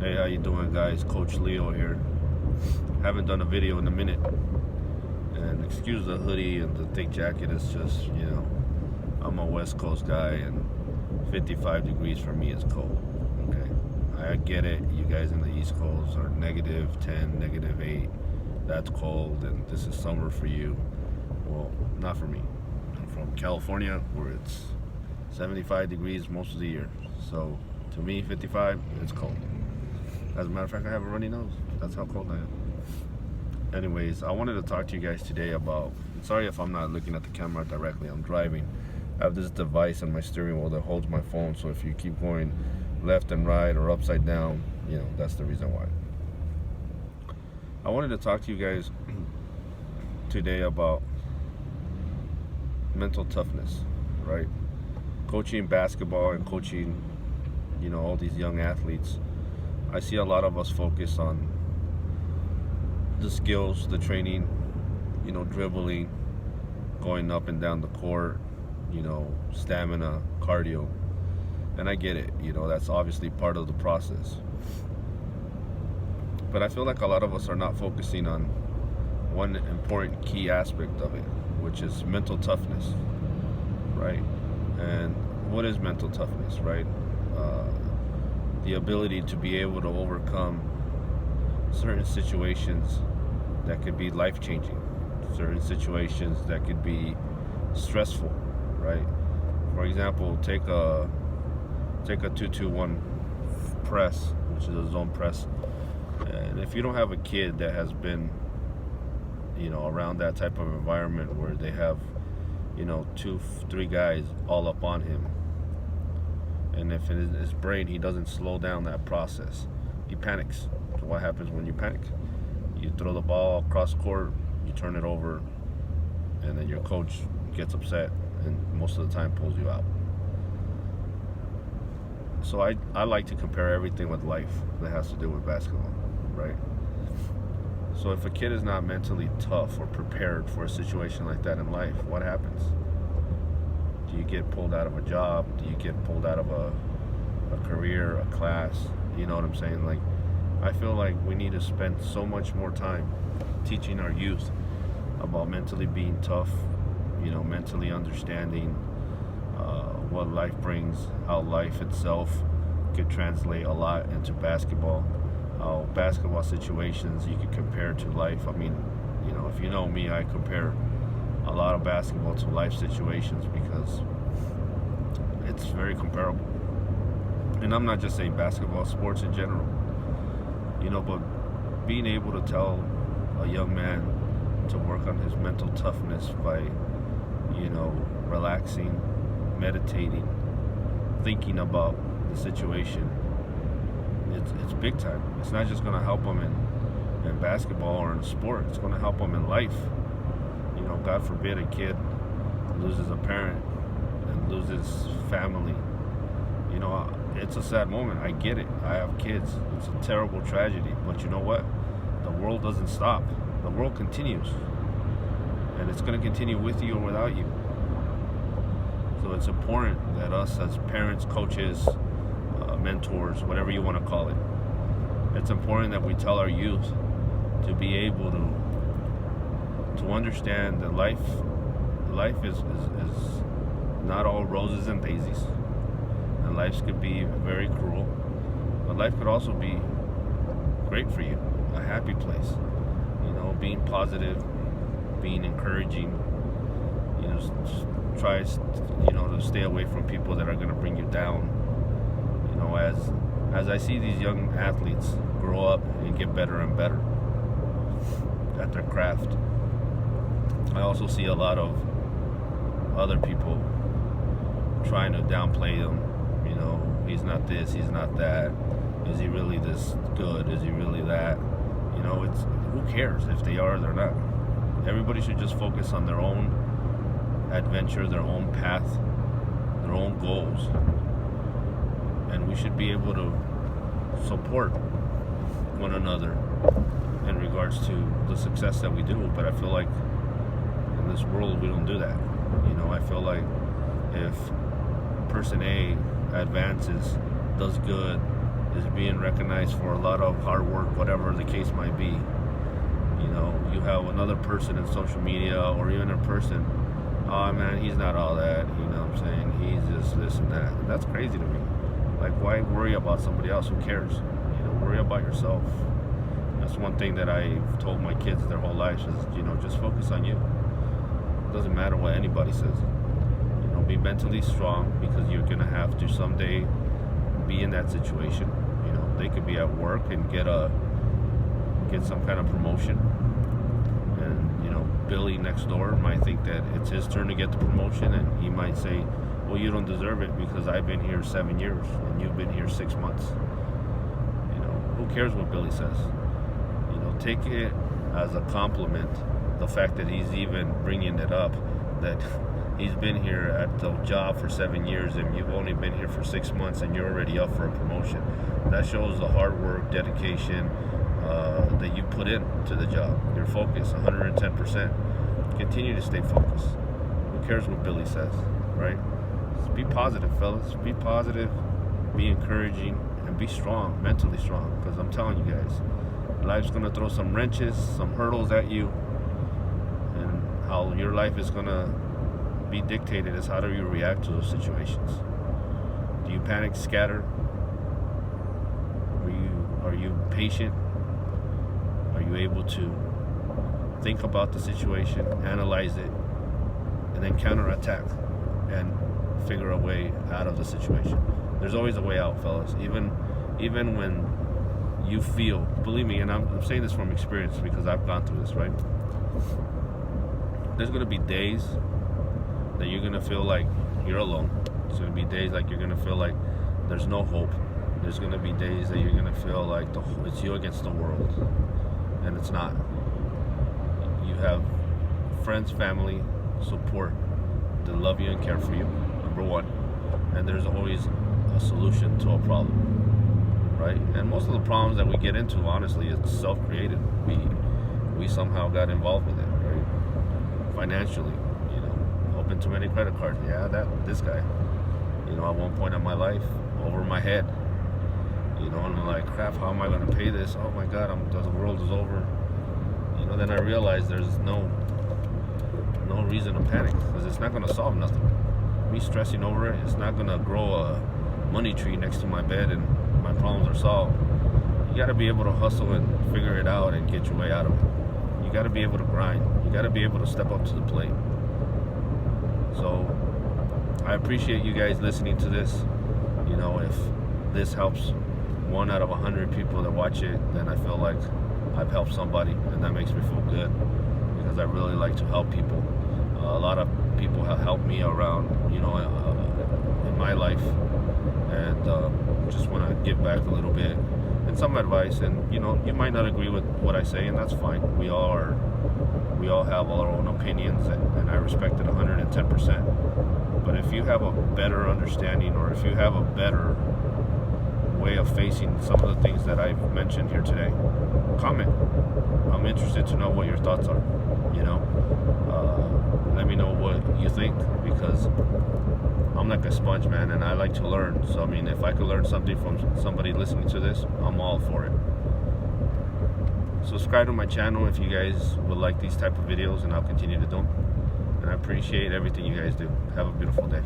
Hey, how you doing, guys? Coach Leo here. Haven't done a video in a minute, and excuse the hoodie and the thick jacket. It's just, I'm a West Coast guy, and 55 degrees for me is cold. Okay, I get it. You guys in the East Coast are -10, -8. That's cold, and this is summer for you. Well, not for me. I'm from California, where it's 75 degrees most of the year. So to me, 55, it's cold. As a matter of fact, I have a runny nose. That's how cold I am. Anyways, I wanted to talk to you guys today about, sorry if I'm not looking at the camera directly, I'm driving. I have this device on my steering wheel that holds my phone, so if you keep going left and right or upside down, that's the reason why. I wanted to talk to you guys today about mental toughness, right? Coaching basketball and coaching, all these young athletes. I see a lot of us focus on the skills, the training, dribbling, going up and down the court, stamina, cardio. And I get it, that's obviously part of the process. But I feel like a lot of us are not focusing on one important key aspect of it, which is mental toughness, right? And what is mental toughness, right? The ability to be able to overcome certain situations that could be life-changing, certain situations that could be stressful, right? For example, take a 2-2-1 press, which is a zone press, and if you don't have a kid that has been, around that type of environment where they have, 2-3 guys all up on him, and if in his brain he doesn't slow down that process, he panics. So what happens when you panic? You throw the ball across court, you turn it over, and then your coach gets upset and most of the time pulls you out. So I like to compare everything with life that has to do with basketball, right? So if a kid is not mentally tough or prepared for a situation like that in life, what happens? Do you get pulled out of a job? Do you get pulled out of a career, a class? You know what I'm saying? Like, I feel like we need to spend so much more time teaching our youth about mentally being tough, mentally understanding what life brings, how life itself could translate a lot into basketball, how basketball situations you could compare to life. I mean, if you know me, I compare a lot of basketball to life situations because it's very comparable. And I'm not just saying basketball, sports in general, but being able to tell a young man to work on his mental toughness by, relaxing, meditating, thinking about the situation, it's big time. It's not just going to help him in basketball or in sport, it's going to help him in life. God forbid a kid loses a parent and loses family. It's a sad moment. I get it. I have kids. It's a terrible tragedy. But you know what? The world doesn't stop. The world continues. And it's going to continue with you or without you. So it's important that us as parents, coaches, mentors, whatever you want to call it, it's important that we tell our youth to be able to understand that life is not all roses and daisies, and life could be very cruel, but life could also be great for you, a happy place. Being positive, being encouraging. Try to stay away from people that are going to bring you down. As I see these young athletes grow up and get better and better at their craft, I also see a lot of other people trying to downplay them. He's not this, he's not that. Is he really this good? Is he really that? It's, who cares if they are or they're not? Everybody should just focus on their own adventure, their own path, their own goals. And we should be able to support one another in regards to the success that we do. But I feel like in this world we don't do that. I feel like if person A advances, does good, is being recognized for a lot of hard work, whatever the case might be. You know, you have another person in social media or even in person, oh man, he's not all that, you know what I'm saying? He's just this and that. And that's crazy to me. Like, why worry about somebody else? Who cares? You know, worry about yourself. That's one thing that I've told my kids their whole lives is, you know, just focus on you. It doesn't matter what anybody says. You know, be mentally strong, because you're gonna have to someday be in that situation. You know, they could be at work and get some kind of promotion, and you know, Billy next door might think that it's his turn to get the promotion, and he might say, well, you don't deserve it because I've been here 7 years and you've been here 6 months. You know, who cares what Billy says? You know, take it as a compliment, the fact that he's even bringing it up, that he's been here at the job for 7 years and you've only been here for 6 months and you're already up for a promotion. That shows the hard work, dedication that you put into the job. Your focus, 110%. Continue to stay focused. Who cares what Billy says, right? Just be positive, fellas. Be positive, be encouraging, and be strong, mentally strong. Because I'm telling you guys, life's going to throw some wrenches, some hurdles at you, and how your life is going to be dictated is how do you react to those situations. Do you panic, scatter? Are you patient? Are you able to think about the situation, analyze it, and then counterattack and figure a way out of the situation? There's always a way out, fellas. Even when you feel, believe me, and I'm saying this from experience because I've gone through this, right? There's going to be days that you're going to feel like you're alone. There's going to be days like you're going to feel like there's no hope. There's going to be days that you're going to feel like it's you against the world. And it's not. You have friends, family, support that love you and care for you, number one. And there's always a solution to a problem, right? And most of the problems that we get into, honestly, it's self-created. We somehow got involved with it, right? Financially, you know, open too many credit cards. Yeah, this guy. You know, at one point in my life, over my head. You know, and I'm like, crap, how am I going to pay this? Oh my God, the world is over. You know, then I realized there's no reason to panic, because it's not going to solve nothing. Me stressing over it, it's not going to grow a money tree next to my bed and my problems are solved. You got to be able to hustle and figure it out and get your way out of it. You got to be able to grind. You got to be able to step up to the plate. So I appreciate you guys listening to this. You know, if this helps 1 out of 100 people that watch it, then I feel like I've helped somebody, and that makes me feel good, because I really like to help people. A lot of people have helped me around, you know, in my life, and just want to give back a little bit and some advice. And you know, you might not agree with what I say, and that's fine. We all have our own opinions, and I respect it 110%. But if you have a better understanding, or if you have a better way of facing some of the things that I've mentioned here today, comment. I'm interested to know what your thoughts are. You know, let me know what you think, because I'm like a sponge, man, and I like to learn. So I mean, if I could learn something from somebody listening to this, I'm all for it. Subscribe to my channel if you guys would like these type of videos, and I'll continue to do them. And I appreciate everything you guys do. Have a beautiful day.